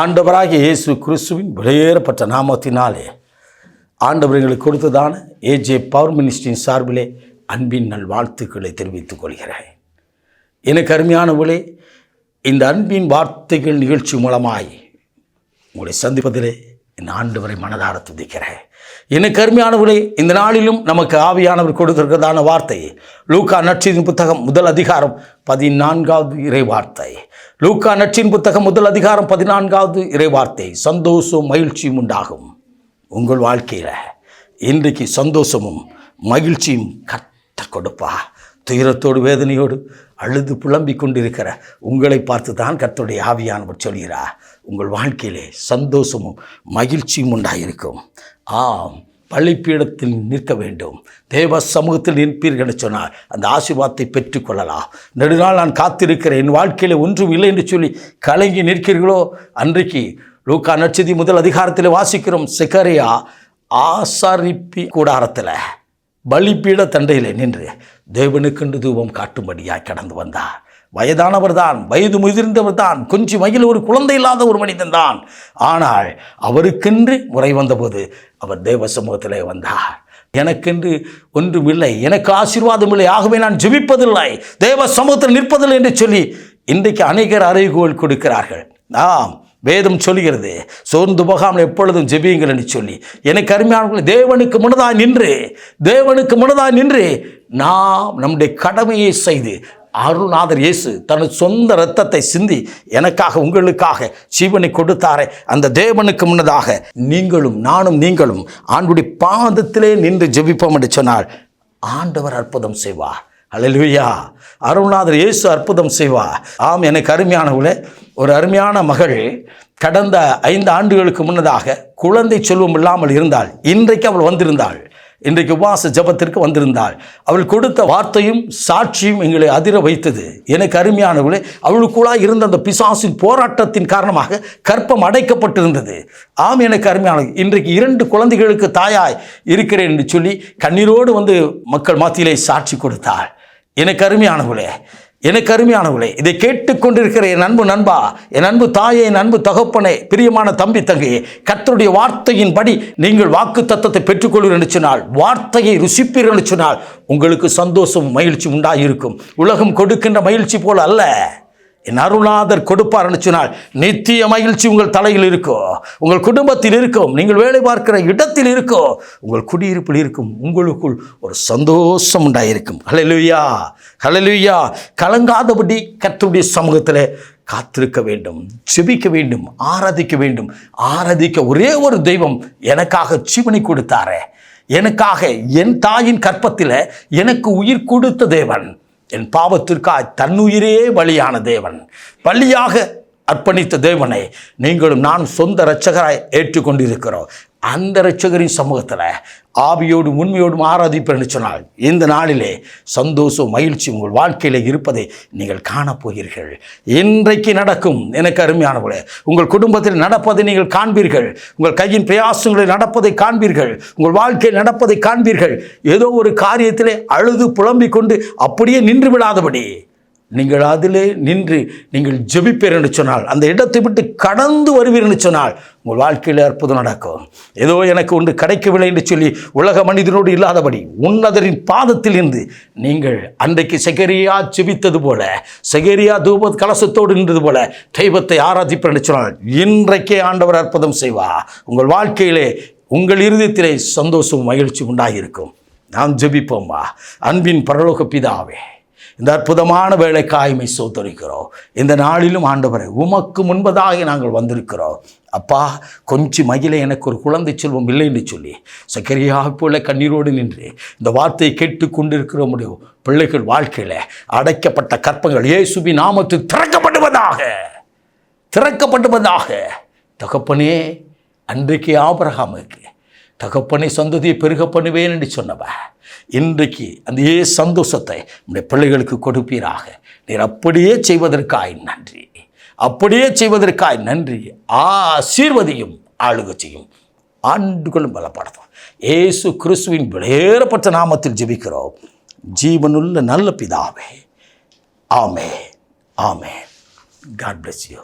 ஆண்டவராகிய இயேசு கிறிஸ்துவின் வெளியேறப்பட்ட நாமத்தினாலே ஆண்டவர் எங்களுக்கு கொடுத்ததான ஏஜே பவர் மினிஸ்ட்ரியின் சார்பிலே அன்பின் நல் வாழ்த்துக்களை தெரிவித்துக் கொள்கிறேன். எனக்கு அருமையானவர்களே, இந்த அன்பின் வார்த்தைகள் நிகழ்ச்சி மூலமாய் உங்களை சந்திப்பதிலே இந்த ஆண்டவரை மனதார துதிக்கிறேன். எனக்கு அருமையானவர்களே, இந்த நாளிலும் நமக்கு ஆவியானவர் கொடுத்திருக்கிறதான வார்த்தை லூக்கா நற்செய்தியின் புத்தகம் 1 14வது இறைவார்த்தை. லூக்கா நற்செய்தியின் புத்தகம் 1 14வது இறைவார்த்தை. சந்தோஷம் மகிழ்ச்சியும் உண்டாகும். உங்கள் வாழ்க்கையில் இன்றைக்கு சந்தோஷமும் மகிழ்ச்சியும் கர்த்தர் கொடுப்பா. துயரத்தோடு வேதனையோடு அழுது புலம்பிக் கொண்டிருக்கிற உங்களை பார்த்து தான் கர்த்தருடைய ஆவியானவர் சொல்கிறார், உங்கள் வாழ்க்கையிலே சந்தோஷமும் மகிழ்ச்சியும் உண்டாயிருக்கும். ஆம், பள்ளிப்பீடத்தில் நிற்க வேண்டும், தேவ சமூகத்தில் நிற்பீர்கள் என்று சொன்னால் அந்த ஆசீர்வாதத்தை பெற்றுக்கொள்ளலாம். நெடுநாள் நான் காத்திருக்கிறேன், என் வாழ்க்கையில் ஒன்றும் இல்லை என்று சொல்லி கலங்கி நிற்கிறீர்களோ, அன்றைக்கு லூக்கா நற்செய்தி 1 வாசிக்கிறோம். செக்கரியா ஆசாரிப்பி கூடாரத்தில் பலிப்பீட தண்டையில் நின்று தேவனுக்கென்று தூபம் காட்டும்படியாய் கடந்து வந்தார். வயதானவர் தான், வயது முதிர்ந்தவர் தான், கொஞ்சம் வயதில் ஒரு குழந்தை இல்லாத ஒரு மனிதன் தான். ஆனால் அவருக்கென்று முறை வந்தபோது அவர் தேவ சமூகத்திலே வந்தார். எனக்கென்று ஒன்றுமில்லை, எனக்கு ஆசீர்வாதம் இல்லை, ஆகவே நான் ஜெபிப்பதில்லை, தேவ சமூகத்தில் நிற்பதில்லை என்று சொல்லி இன்றைக்கு அநேகர் அறிவுகோள் கொடுக்கிறார்கள். ஆம், வேதம் சொல்கிறது, சோர்ந்து போகாமல் எப்பொழுதும் ஜெபியுங்கள் என்று சொல்லி. எனக்கு அருமையானவர்களே, தேவனுக்கு முன்னதாய் நின்று நாம் நம்முடைய கடமையை செய்து, அருள்நாதர் இயேசு தனது சொந்த இரத்தத்தை சிந்தி எனக்காக உங்களுக்காக ஜீவனை கொடுத்தாரே, அந்த தேவனுக்கு முன்னதாக நீங்களும் ஆண்டுடைய பாதத்திலே நின்று ஜெபிப்போம் என்று சொன்னால் ஆண்டவர் அற்புதம் செய்வார். அல்லேலூயா! அருள்நாதர் இயேசு அற்புதம் செய்வார். ஆம், எனக்கு அருமையானவர்களே, ஒரு அருமையான மகள் கடந்த 5 ஆண்டுகளுக்கு முன்னதாக குழந்தை செல்வம் இல்லாமல் இருந்தாள். இன்றைக்கு அவள் வந்திருந்தாள். இன்றைக்கு உபவாச ஜபத்திற்கு வந்திருந்தாள். அவள் கொடுத்த வார்த்தையும் சாட்சியும் எங்களை அதிர வைத்தது. எனக்கு அருமையானவர்களே, அவளுக்குள்ளா இருந்த அந்த பிசாசின் போராட்டத்தின் காரணமாக கர்ப்பம் அடைக்கப்பட்டிருந்தது. ஆம், எனக்கு அருமையான, இன்றைக்கு 2 குழந்தைகளுக்கு தாயாய் இருக்கிறேன் என்று சொல்லி கண்ணீரோடு வந்து மக்கள் மத்தியிலே சாட்சி கொடுத்தாள். எனக்கு அருமையானவர்களே, இதை கேட்டுக்கொண்டிருக்கிற என் அன்பு நண்பா, என் அன்பு தாயே, என் அன்பு தகப்பனே, பிரியமான தம்பி தங்கையே, கர்த்தருடைய வார்த்தையின்படி நீங்கள் வாக்கு தத்தத்தை பெற்றுக்கொள்வீர்கள் என்று சொன்னால், வார்த்தையை ருசிப்பீர்கள் என்று சொன்னால் உங்களுக்கு சந்தோஷம் மகிழ்ச்சி உண்டாயிருக்கும். உலகம் கொடுக்கின்ற மகிழ்ச்சி போல அல்ல, என் அருள்நாதர் கொடுப்பார் என்று சொன்னால் நித்திய மகிழ்ச்சி உங்கள் தலையில் இருக்கும், உங்கள் குடும்பத்தில் இருக்கும், நீங்கள் வேலை பார்க்கிற இடத்தில் இருக்கும், உங்கள் குடியிருப்பில் இருக்கும். உங்களுக்குள் ஒரு சந்தோஷம் உண்டாயிருக்கும். ஹல்லேலூயா! கலங்காதபடி கர்த்தருடைய சமூகத்தில் காத்திருக்க வேண்டும், ஜெபிக்க வேண்டும், ஆராதிக்க வேண்டும். ஆராதிக்க ஒரே ஒரு தெய்வம் எனக்காக ஜீவனை கொடுத்தாரே, எனக்காக என் தாயின் கற்பத்தில் எனக்கு உயிர் கொடுத்த தேவன், என் பாவத்திற்காக தன்னுயிரே பலியான தேவன், பலியாக அர்ப்பணித்த தேவனை நீங்களும் நான் சொந்த இரட்சகராய் ஏற்றுக்கொண்டிருக்கிறோம். அந்த இரட்சகரின் சமூகத்தில் ஆவியோடும் உண்மையோடும் ஆராதிப்பேன்னு சொன்னால் இந்த நாளிலே சந்தோஷம் மகிழ்ச்சி உங்கள் வாழ்க்கையில் இருப்பதை நீங்கள் காணப்போகிறீர்கள். இன்றைக்கு நடக்கும். எனக்கு அருமையானவர்களே, உங்கள் குடும்பத்தில் நடப்பதை நீங்கள் காண்பீர்கள், உங்கள் கையின் பிரயாசங்களில் நடப்பதை காண்பீர்கள், உங்கள் வாழ்க்கையில் நடப்பதை காண்பீர்கள். ஏதோ ஒரு காரியத்திலே அழுது புலம்பிக் கொண்டு அப்படியே நின்று விடாதபடி நீங்கள் அதிலே நின்று நீங்கள் ஜெபிப்பீர் என்று சொன்னால், அந்த இடத்தை விட்டு கடந்து வருவீர் என்று சொன்னால் உங்கள் வாழ்க்கையில் அற்புதம் நடக்கும். ஏதோ எனக்கு ஒன்று கிடைக்கவில்லை என்று சொல்லி உலக மனிதனோடு இல்லாதபடி உன்னதரின் பாதத்தில் இருந்து நீங்கள் அன்றைக்கு செகரியா ஜெபித்தது போல, செகரியா தூப கலசத்தோடு நின்றது போல தெய்வத்தை ஆராதிப்பீர் என்று சொன்னால் இன்றைக்கே ஆண்டவர் அற்புதம் செய்வார். உங்கள் வாழ்க்கையிலே உங்கள் இருதயத்திலே சந்தோஷம் மகிழ்ச்சி உண்டாகியிருக்கும். நாம் ஜெபிப்போம்மா. அன்பின் பரலோக பிதாவே, இந்த அற்புதமான வேலைக்காய்மை சோதரிக்கிறோம். இந்த நாளிலும் ஆண்டவரை உமக்கு முன்பதாக நாங்கள் வந்திருக்கிறோம். அப்பா, கொஞ்சம் மகிழ எனக்கு ஒரு குழந்தை செல்வம் இல்லை என்று சொல்லி சக்கரையாக போல கண்ணீரோடு நின்று இந்த வார்த்தையை கேட்டுக்கொண்டிருக்கிற முடியும் பிள்ளைகள் வாழ்க்கையில் அடைக்கப்பட்ட கற்பங்கள் இயேசுவின் நாமத்தில் திறக்கப்படுவதாக. தகப்பனே, அன்றைக்கு ஆபிரகாமுக்கு தகப்பனை சந்ததியை பெருக பண்ணுவேன் என்று சொன்னவன் இன்றைக்கு அந்த சந்தோஷத்தை நம்முடைய பிள்ளைகளுக்கு கொடுப்பீராக. நீர் அப்படியே செய்வதற்காய் நன்றி. ஆசீர்வதியும், ஆளுகை செய்யும், ஆண்டுகளும் பலப்படுத்தும். இயேசு கிறிஸ்துவின் வெளியேறப்பட்ட நாமத்தில் ஜெபிக்கிறோம் ஜீவனுள்ள நல்ல பிதாவே. ஆமென். God bless you.